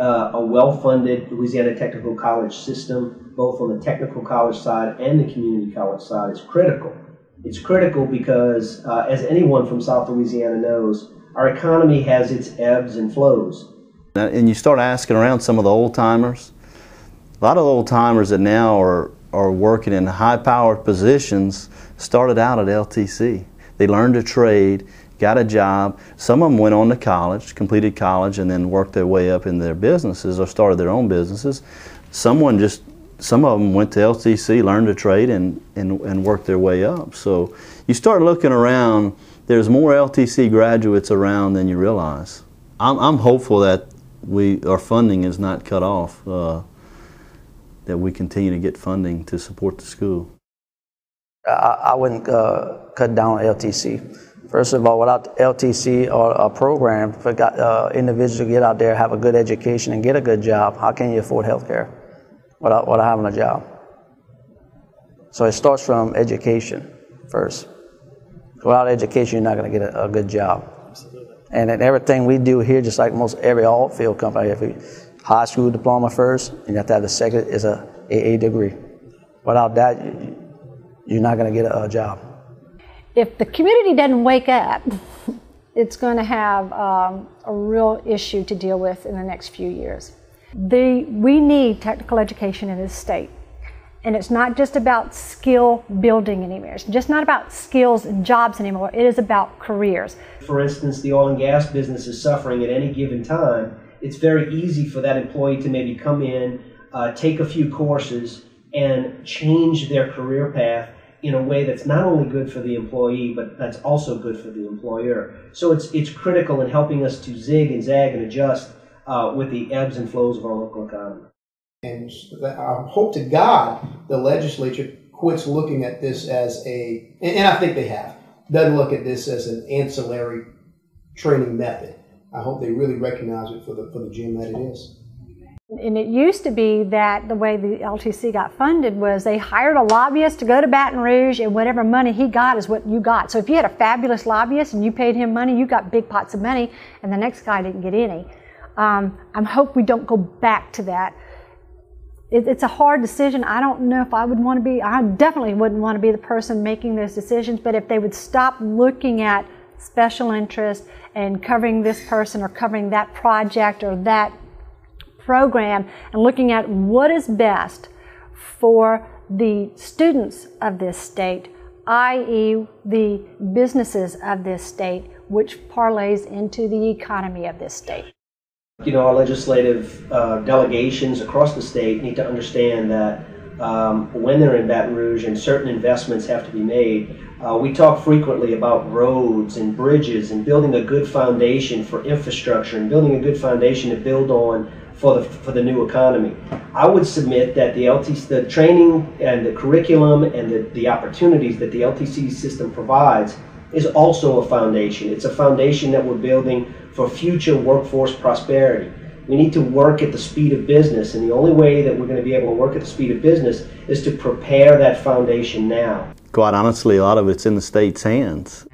a well-funded Louisiana Technical College system, both on the technical college side and the community college side, is critical. It's critical because, as anyone from South Louisiana knows, our economy has its ebbs and flows. And you start asking around some of the old-timers. A lot of old-timers that now are working in high-powered positions started out at LTC. They learned a trade, got a job. Some of them went on to college, completed college, and then worked their way up in their businesses or started their own businesses. Some of them went to LTC, learned a trade, and worked their way up. So you start looking around, there's more LTC graduates around than you realize. I'm hopeful that our funding is not cut off, that we continue to get funding to support the school. I wouldn't cut down on LTC. First of all, without LTC or a program for individuals to get out there, have a good education, and get a good job, how can you afford health care without having a job? So it starts from education first. Without education, you're not going to get a good job. Absolutely. And then everything we do here, just like most every all-field company, every high school diploma first, and you have to have the second is a AA degree. Without that, you're not going to get a job. If the community doesn't wake up, it's going to have a real issue to deal with in the next few years. We need technical education in this state. And it's not just about skill building anymore. It's just not about skills and jobs anymore. It is about careers. For instance, the oil and gas business is suffering at any given time. It's very easy for that employee to maybe come in, take a few courses, and change their career path in a way that's not only good for the employee, but that's also good for the employer. So it's critical in helping us to zig and zag and adjust with the ebbs and flows of our local economy. And I hope to God the legislature quits looking at this as and I think they have, doesn't look at this as an ancillary training method. I hope they really recognize it for the gem that it is. And it used to be that the way the LTC got funded was they hired a lobbyist to go to Baton Rouge, and whatever money he got is what you got. So if you had a fabulous lobbyist and you paid him money, you got big pots of money, and the next guy didn't get any. I hope we don't go back to that. It's a hard decision. I don't know if I would want to be, I definitely wouldn't want to be the person making those decisions, but if they would stop looking at special interest and covering this person or covering that project or that program and looking at what is best for the students of this state, i.e. the businesses of this state, which parlays into the economy of this state. You know, our legislative delegations across the state need to understand that when they're in Baton Rouge and certain investments have to be made, we talk frequently about roads and bridges and building a good foundation for infrastructure and building a good foundation to build on for the new economy. I would submit that the training and the curriculum and the opportunities that the LTC system provides is also a foundation. It's a foundation that we're building for future workforce prosperity. We need to work at the speed of business, and the only way that we're going to be able to work at the speed of business is to prepare that foundation now. Quite honestly, a lot of it's in the state's hands.